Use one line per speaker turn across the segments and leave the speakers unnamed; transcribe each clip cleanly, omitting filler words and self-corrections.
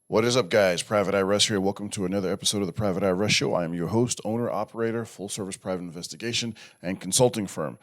What is up, guys? Private Eye Russ here. Welcome to another episode of the Private Eye Russ Show. I am your host, owner, operator, full-service private investigation and consulting firm.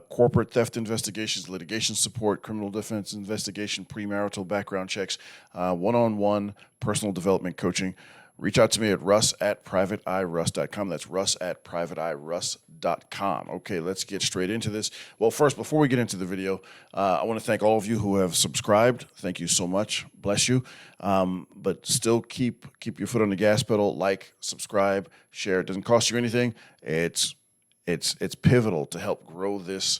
Corporate theft investigations, litigation support, criminal defense investigation, premarital background checks, one-on-one personal development coaching. Reach out to me at russ@privateeruss.com. That's russ@privateeruss.com. Okay, let's get straight into this. Well, first, before we get into the video, I want to thank all of you who have subscribed. Thank you so much. Bless you. But still keep your foot on the gas pedal. Like, subscribe, share. It doesn't cost you anything. It's pivotal to help grow this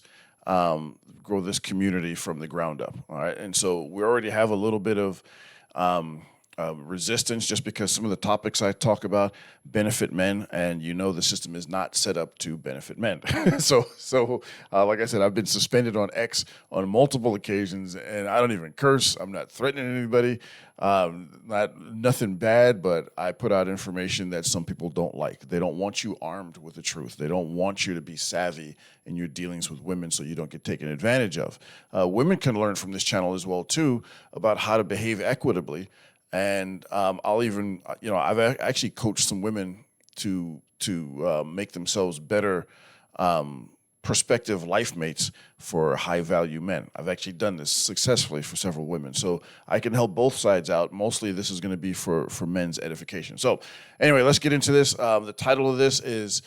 community from the ground up. All right, and so we already have a little bit of resistance just because some of the topics I talk about benefit men, and the system is not set up to benefit men. So like I said, I've been suspended on X on multiple occasions, and I don't even curse. I'm not threatening anybody. Nothing bad, but I put out information that some people don't like. They don't want you armed with the truth. They don't want you to be savvy in your dealings with women so you don't get taken advantage of. Women can learn from this channel as well, too, about how to behave equitably. And I'll even, I've actually coached some women to make themselves better prospective life mates for high-value men. I've actually done this successfully for several women. So I can help both sides out. Mostly this is going to be for men's edification. So anyway, let's get into this. The title of this is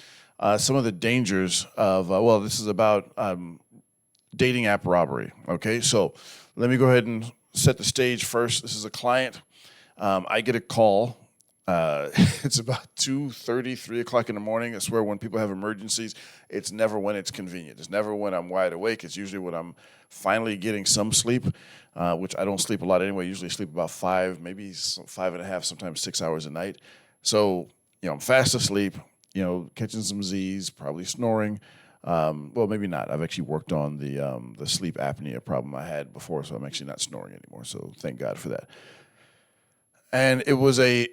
some of the dangers of, this is about dating app robbery. Okay, so let me go ahead and set the stage first. This is a client. I get a call. It's about 2:30, 3 o'clock in the morning. I swear when people have emergencies, it's never when it's convenient. It's never when I'm wide awake. It's usually when I'm finally getting some sleep, which I don't sleep a lot anyway. I usually sleep about 5, maybe 5.5, sometimes 6 hours a night. So, I'm fast asleep, catching some Z's, probably snoring. Well, maybe not. I've actually worked on the sleep apnea problem I had before, so I'm actually not snoring anymore. So thank God for that. And it was a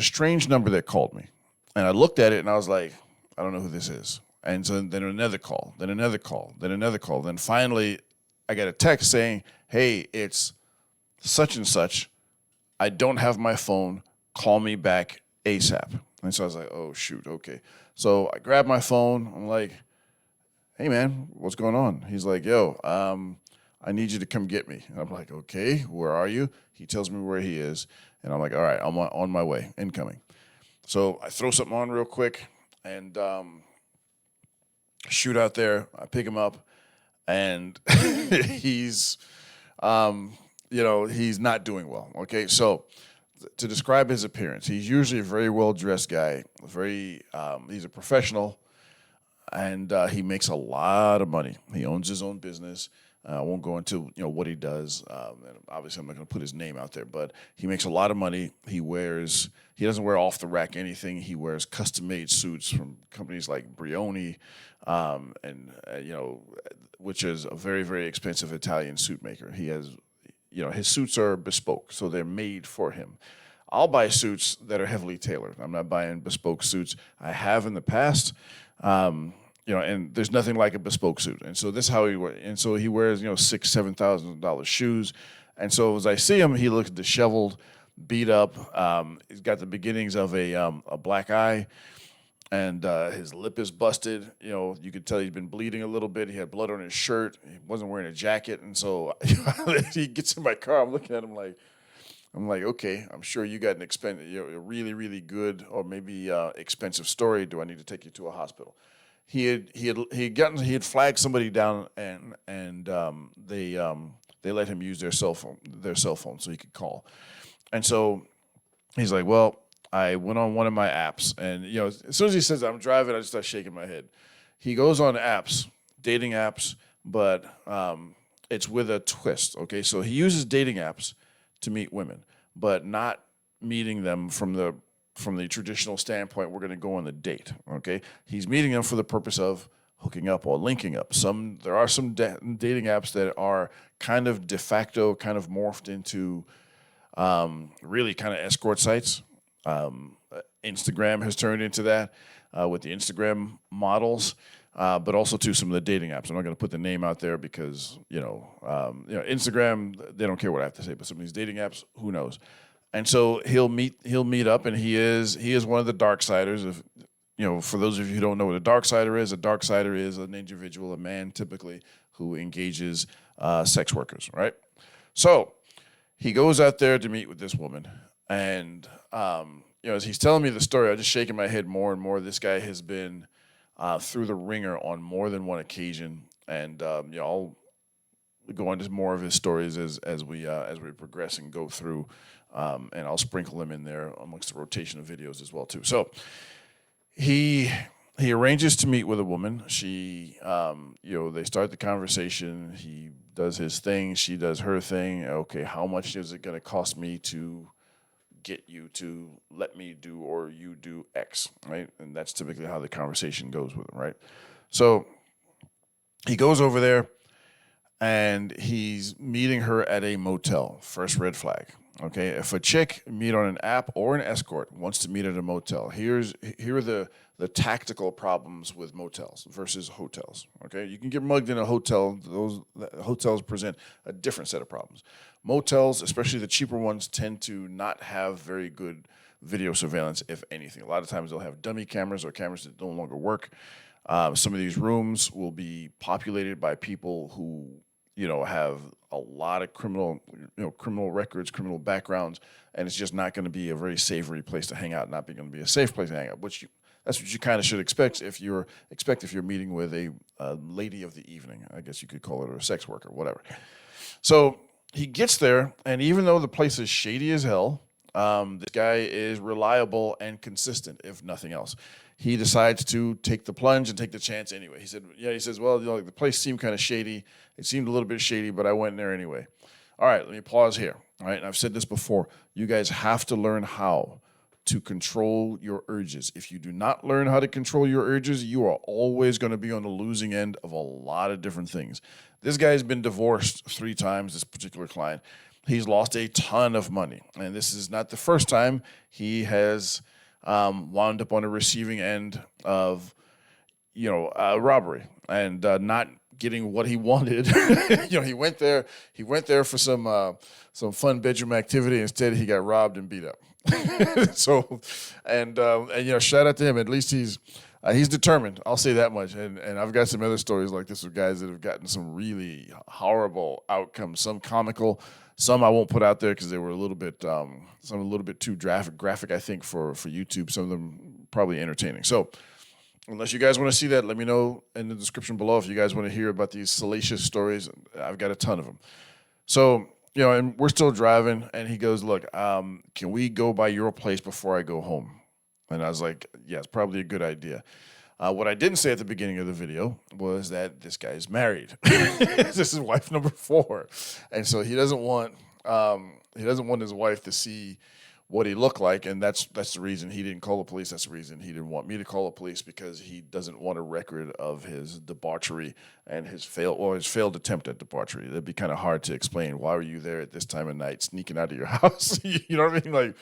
strange number that called me. And I looked at it and I was like, I don't know who this is. And so then another call, then another call, then another call. Then finally I got a text saying, hey, it's such and such. I don't have my phone. Call me back ASAP. And so I was like, oh, shoot, okay. So I grabbed my phone. I'm like, hey, man, what's going on? He's like, yo, I need you to come get me. And I'm like, okay, where are you? He tells me where he is. And I'm like, all right, I'm on my way, incoming. So I throw something on real quick and shoot out there. I pick him up, and he's not doing well. Okay, so to describe his appearance, he's usually a very well-dressed guy. He's a professional, and he makes a lot of money. He owns his own business. I won't go into what he does, and obviously I'm not going to put his name out there. But he makes a lot of money. He doesn't wear off the rack anything. He wears custom made suits from companies like Brioni, which is a very, very expensive Italian suit maker. He has, his suits are bespoke, so they're made for him. I'll buy suits that are heavily tailored. I'm not buying bespoke suits. I have in the past. And there's nothing like a bespoke suit. And so this is how he wears. And so he wears, $6,000-$7,000 shoes. And so as I see him, he looks disheveled, beat up. He's got the beginnings of a black eye, and his lip is busted. You could tell he's been bleeding a little bit. He had blood on his shirt. He wasn't wearing a jacket. And so he gets in my car. I'm looking at him like, okay, I'm sure you got a really, really good or maybe expensive story. Do I need to take you to a hospital? He had flagged somebody down, and they let him use their cell phone so he could call. And so he's like, well, I went on one of my apps, and as soon as he says I'm driving, I just start shaking my head. He goes on apps, dating apps, but it's with a twist. Okay, so he uses dating apps to meet women, but not meeting them from the traditional standpoint, we're going to go on the date, okay? He's meeting them for the purpose of hooking up or linking up. There are some dating apps that are kind of de facto, kind of morphed into really kind of escort sites. Instagram has turned into that with the Instagram models, but also to some of the dating apps. I'm not going to put the name out there because, Instagram, they don't care what I have to say, but some of these dating apps, who knows? And so he'll meet up, and he is one of the Darksiders. If for those of you who don't know what a Darksider is an individual, a man typically, who engages sex workers, right? So he goes out there to meet with this woman, and as he's telling me the story, I'm just shaking my head more and more. This guy has been through the ringer on more than one occasion, and I'll go into more of his stories as we progress and go through, and I'll sprinkle them in there amongst the rotation of videos as well too. So he arranges to meet with a woman. She, they start the conversation. He does his thing. She does her thing. Okay, how much is it going to cost me to get you to let me do or you do X, right? And that's typically how the conversation goes with him, right? So he goes over there, and he's meeting her at a motel. First red flag. Okay, if a chick meet on an app or an escort wants to meet at a motel, here are the tactical problems with motels versus hotels. Okay, you can get mugged in a hotel. Those hotels present a different set of problems. Motels, especially the cheaper ones, tend to not have very good video surveillance, if anything. A lot of times they'll have dummy cameras or cameras that no longer work. Some of these rooms will be populated by people who have a lot of criminal records, criminal backgrounds, and it's just not going to be a very savory place to hang out. Not going to be a safe place to hang out. That's what you kind of should expect if you're meeting with a lady of the evening. I guess you could call it, or a sex worker, whatever. So he gets there, and even though the place is shady as hell, this guy is reliable and consistent, if nothing else. He decides to take the plunge and take the chance anyway. He says, well, the place seemed kind of shady. It seemed a little bit shady, but I went in there anyway. All right, let me pause here. All right, and I've said this before. You guys have to learn how to control your urges. If you do not learn how to control your urges, you are always going to be on the losing end of a lot of different things. This guy's been divorced 3 times, this particular client. He's lost a ton of money, and this is not the first time he has wound up on the receiving end of, robbery and not getting what he wanted. He went there for some fun bedroom activity. Instead, he got robbed and beat up. So, and shout out to him. At least he's determined. I'll say that much. And I've got some other stories like this with guys that have gotten some really horrible outcomes. Some comical, some I won't put out there because they were a little bit too graphic. I think for YouTube. Some of them probably entertaining. So, unless you guys want to see that, let me know in the description below if you guys want to hear about these salacious stories. I've got a ton of them. So, and we're still driving, and he goes, look, can we go by your place before I go home? And I was like, yeah, it's probably a good idea. What I didn't say at the beginning of the video was that this guy is married. This is wife number 4. And so he doesn't want his wife to see what he looked like, and that's the reason he didn't call the police. That's the reason he didn't want me to call the police, because he doesn't want a record of his debauchery and his failed attempt at debauchery. That'd be kind of hard to explain. Why were you there at this time of night, sneaking out of your house? You know what I mean? Like,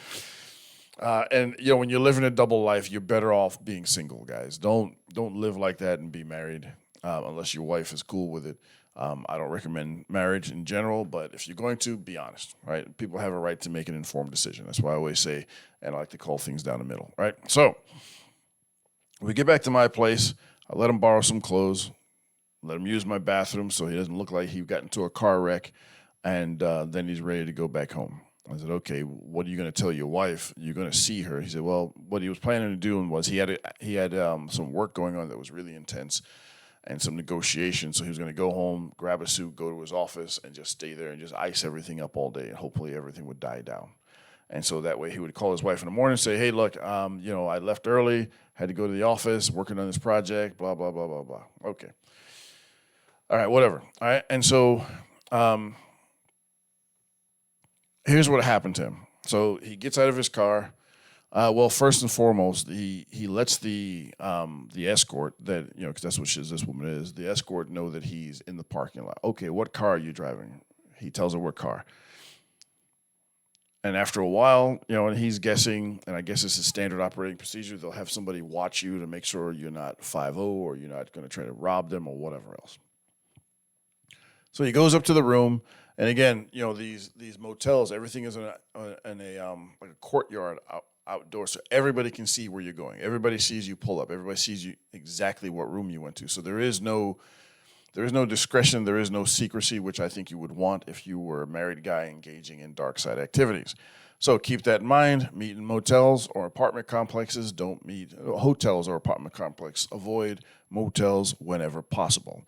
and when you're living a double life, you're better off being single, guys. Don't live like that and be married unless your wife is cool with it. I don't recommend marriage in general, but if you're going to, be honest, right? People have a right to make an informed decision. That's why I always say, and I like to call things down the middle, right? So we get back to my place. I let him borrow some clothes, let him use my bathroom so he doesn't look like he got into a car wreck, and then he's ready to go back home. I said, okay, what are you going to tell your wife? You're going to see her. He said, well, what he was planning on doing was he had some work going on that was really intense and some negotiation. So he was going to go home, grab a suit, go to his office, and just stay there and just ice everything up all day, and hopefully everything would die down. And so that way he would call his wife in the morning and say, hey, look, I left early, had to go to the office, working on this project, blah, blah, blah, blah, blah. Okay. All right, whatever. All right, and so here's what happened to him. So he gets out of his car. Well, first and foremost, he lets the escort, that because that's what this woman is, the escort, know that he's in the parking lot. Okay, what car are you driving? He tells her what car. And after a while, and he's guessing, and I guess this is standard operating procedure, they'll have somebody watch you to make sure you're not 5-0 or you're not going to try to rob them or whatever else. So he goes up to the room, And again, these motels, everything is in a like a courtyard outdoor, so everybody can see where you're going. Everybody sees you pull up. Everybody sees you exactly what room you went to. So there is no discretion. There is no secrecy, which I think you would want if you were a married guy engaging in dark side activities. So keep that in mind. Meet in motels or apartment complexes. Don't meet hotels or apartment complex. Avoid motels whenever possible.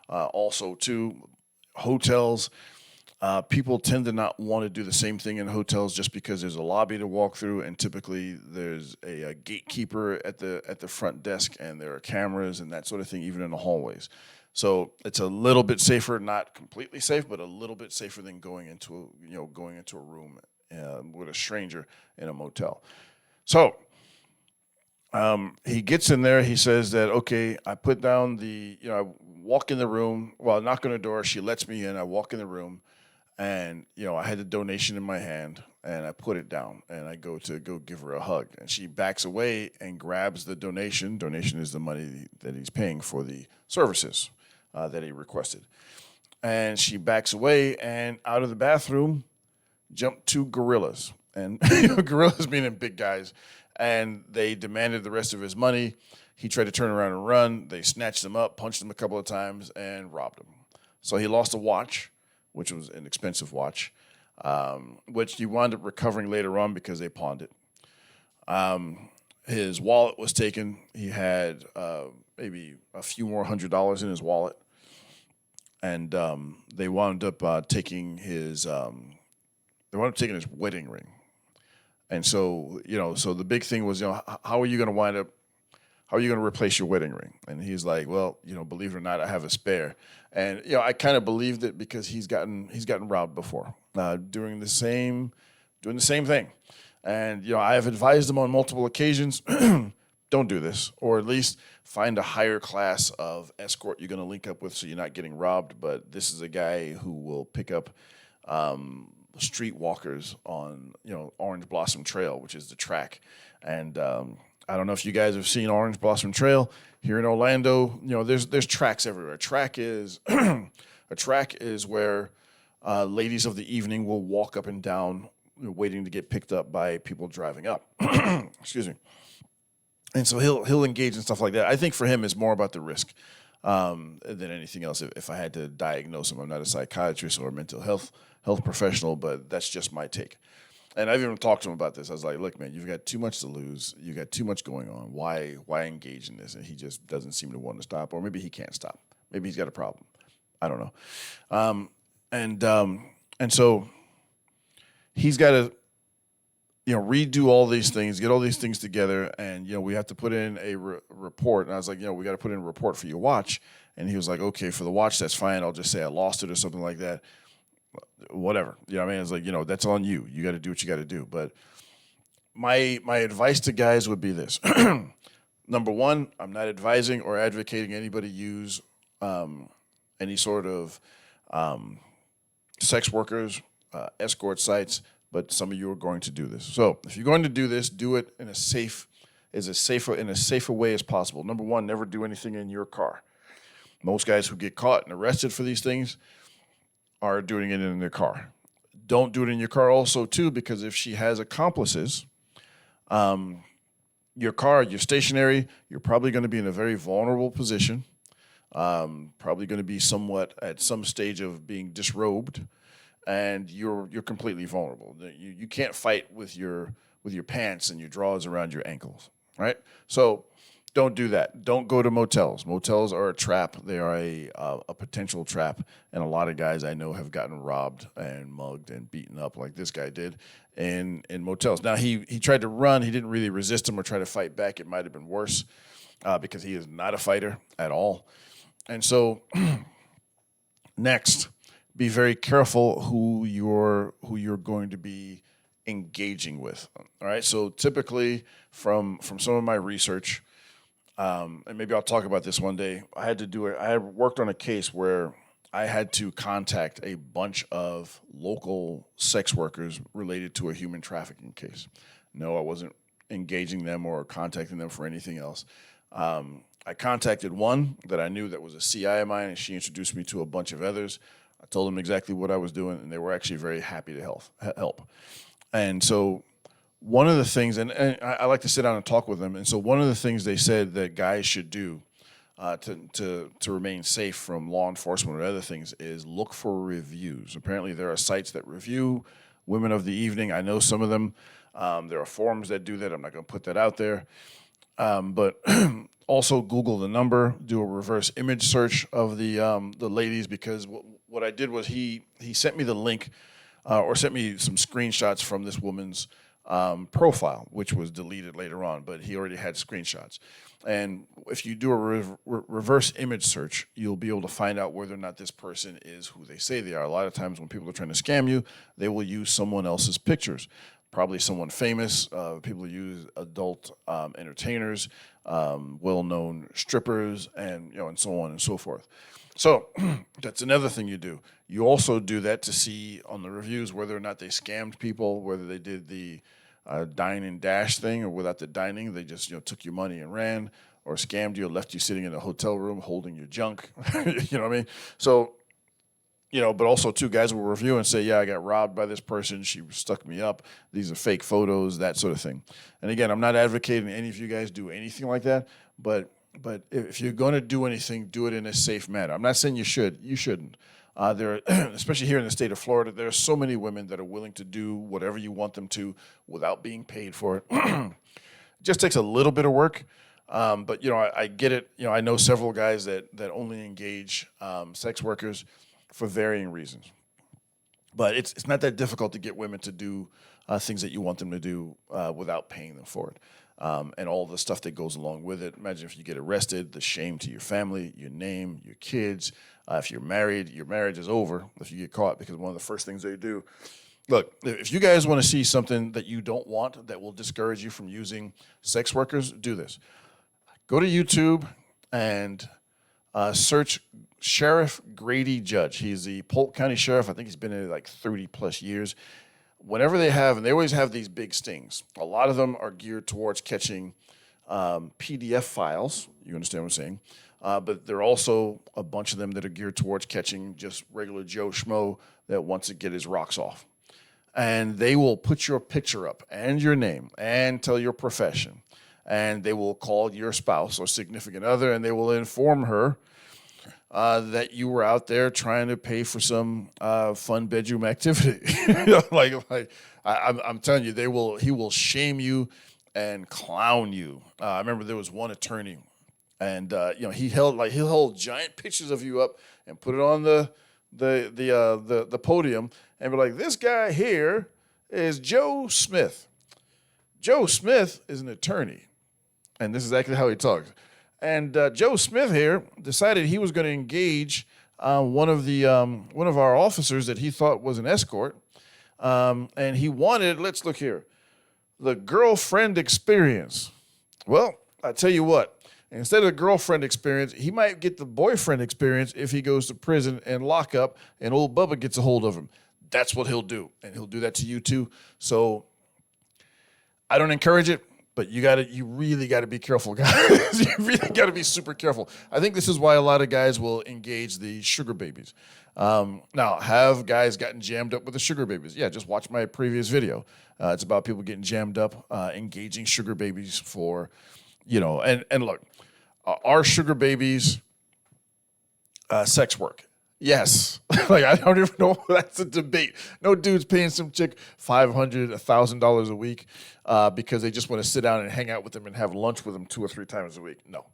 Also, too, hotels. People tend to not want to do the same thing in hotels just because there's a lobby to walk through, and typically there's a gatekeeper at the front desk, and there are cameras and that sort of thing, even in the hallways. So it's a little bit safer, not completely safe, but a little bit safer than going into a room with a stranger in a motel. So he gets in there. He says that, okay, I put down I walk in the room. Well, I knock on the door. She lets me in. I walk in the room, and I had the donation in my hand, and I put it down, and I go give her a hug, and she backs away and grabs the donation. Donation is the money that he's paying for the services that he requested, and she backs away, and out of the bathroom jump two gorillas, and gorillas meaning big guys, and they demanded the rest of his money. He tried to turn around and run. They snatched him up, punched him a couple of times, and robbed him. So he lost a watch, which was an expensive watch, which he wound up recovering later on because they pawned it. His wallet was taken. He had maybe a few more $100s in his wallet, and they wound up taking his wedding ring. And so so the big thing was, how are you going to wind up? How are you going to replace your wedding ring? And he's like, well, believe it or not, I have a spare. And I kind of believed it because he's gotten robbed before, doing the same thing. And I have advised him on multiple occasions, don't do this, or at least find a higher class of escort you're going to link up with so you're not getting robbed. But this is a guy who will pick up street walkers on Orange Blossom Trail, which is the track. And I don't know if you guys have seen Orange Blossom Trail here in Orlando. There's tracks everywhere. A track is where ladies of the evening will walk up and down, waiting to get picked up by people driving up. Excuse me. And so he'll engage in stuff like that. I think for him, it's more about the risk than anything else. If I had to diagnose him, I'm not a psychiatrist or a mental health professional, but that's just my take. And I've even talked to him about this. I was like, look, man, you've got too much to lose. You got too much going on. Why engage in this? And he just doesn't seem to want to stop. Or maybe he can't stop. Maybe he's got a problem. I don't know. And so he's got to, redo all these things, get all these things together. And, we have to put in a report. And I was like, we got to put in a report for your watch. And he was like, okay, for the watch, that's fine. I'll just say I lost it or something like that. Whatever. It's like, that's on you. You got to do what you got to do. But my advice to guys would be this. Number one, I'm not advising or advocating anybody use any sort of sex workers, escort sites, but some of you are going to do this. So if you're going to do this, do it in a safer way as possible. Number one, never do anything in your car. Most guys who get caught and arrested for these things are doing it in their car. Don't do it in your car also, too, because if she has accomplices, your car, you're stationary, you're probably going to be in a very vulnerable position, probably going to be somewhat at some stage of being disrobed, and you're completely vulnerable. You can't fight with your pants and your drawers around your ankles, right? So don't do that. Don't go to motels. Motels are a trap. They are a potential trap, and a lot of guys I know have gotten robbed and mugged and beaten up like this guy did in motels. Now, he tried to run. He didn't really resist him or try to fight back. It might have been worse because he is not a fighter at all. And so next, be very careful who you're going to be engaging with. All right. So typically from some of my research, and maybe I'll talk about this one day. I had worked on a case where I had to contact a bunch of local sex workers related to a human trafficking case. No, I wasn't engaging them or contacting them for anything else. I contacted one that I knew that was a CI of mine, and she introduced me to a bunch of others. I told them exactly what I was doing, and they were actually very happy to help. And so one of the things, and I like to sit down and talk with them, and so one of the things they said that guys should do to remain safe from law enforcement or other things is look for reviews. Apparently, there are sites that review women of the evening. I know some of them. There are forums that do that. I'm not going to put that out there. But also Google the number, do a reverse image search of the ladies, because what I did was he sent me the link or sent me some screenshots from this woman's profile, which was deleted later on, but he already had screenshots. And if you do a reverse image search, you'll be able to find out whether or not this person is who they say they are. A lot of times when people are trying to scam you, they will use someone else's pictures, probably someone famous. People use adult entertainers, well-known strippers, and and so on and so forth. So that's another thing you do. You also do that to see on the reviews whether or not they scammed people, whether they did the dine and dash thing, or without the dining, they just took your money and ran, or scammed you, or left you sitting in a hotel room holding your junk. You know what I mean? So, but also two guys will review and say, yeah, I got robbed by this person. She stuck me up. These are fake photos, that sort of thing. And again, I'm not advocating any of you guys do anything like that, but if you're going to do anything, do it in a safe manner. I'm not saying you should. You shouldn't. There, especially here in the state of Florida, there are so many women that are willing to do whatever you want them to without being paid for it. It just takes a little bit of work. But I get it. I know several guys that only engage sex workers for varying reasons. But it's not that difficult to get women to do things that you want them to do without paying them for it. And all the stuff that goes along with it. Imagine if you get arrested, the shame to your family, your name, your kids. If you're married, your marriage is over if you get caught, because one of the first things they do. Look, if you guys want to see something that you don't want that will discourage you from using sex workers, do this. Go to YouTube and search Sheriff Grady Judge. He's the Polk County Sheriff. I think he's been there like 30 plus years. Whenever they have, and they always have these big stings, a lot of them are geared towards catching PDF files. You understand what I'm saying? But there are also a bunch of them that are geared towards catching just regular Joe Schmo that wants to get his rocks off. And they will put your picture up and your name and tell your profession. And they will call your spouse or significant other, and they will inform her that you were out there trying to pay for some fun bedroom activity. I'm telling you, he will shame you and clown you. I remember there was one attorney, and he'll hold giant pictures of you up and put it on the podium and be like, this guy here is Joe Smith. Joe Smith is an attorney, and this is exactly how he talks. And Joe Smith here decided he was going to engage one of our officers that he thought was an escort, and he wanted, let's look here, the girlfriend experience. Well, I tell you what, instead of the girlfriend experience, he might get the boyfriend experience if he goes to prison and lock up, and old Bubba gets a hold of him. That's what he'll do, and he'll do that to you too. So I don't encourage it. But you really got to be careful, guys. You really got to be super careful. I think this is why a lot of guys will engage the sugar babies. Now, have guys gotten jammed up with the sugar babies? Yeah, just watch my previous video. It's about people getting jammed up, engaging sugar babies for, and look, are sugar babies sex work? Yes. I don't even know. That's a debate. No dude's paying some chick $500, $1,000 a week because they just want to sit down and hang out with them and have lunch with them 2 or 3 times a week. No.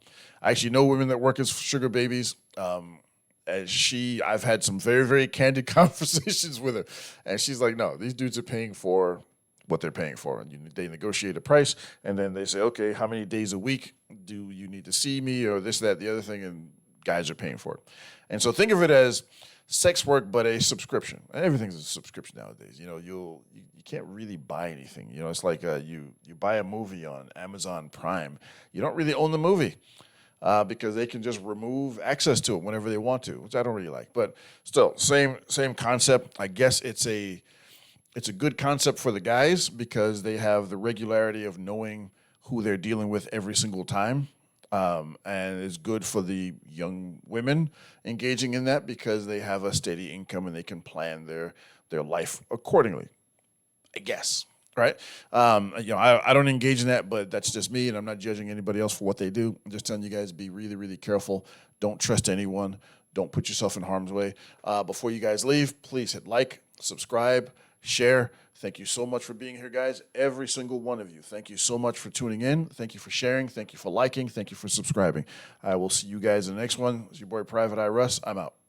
I actually know women that work as sugar babies. I've had some very, very candid conversations with her. And she's like, no, these dudes are paying for what they're paying for. And they negotiate a price, and then they say, okay, how many days a week do you need to see me, or this, that, the other thing, and guys are paying for it. And so think of it as sex work, but a subscription. And everything's a subscription nowadays. You can't really buy anything. It's like you buy a movie on Amazon Prime. You don't really own the movie because they can just remove access to it whenever they want to, which I don't really like. But still, same concept. I guess it's a good concept for the guys because they have the regularity of knowing who they're dealing with every single time. And it's good for the young women engaging in that because they have a steady income and they can plan their life accordingly, I guess. Right. I don't engage in that, but that's just me, and I'm not judging anybody else for what they do. I'm just telling you guys, be really, really careful. Don't trust anyone. Don't put yourself in harm's way. Before you guys leave, please hit like, subscribe, share. Thank you so much for being here, guys. Every single one of you. Thank you so much for tuning in. Thank you for sharing. Thank you for liking. Thank you for subscribing. I will see you guys in the next one. It's your boy, Private Eye Russ. I'm out.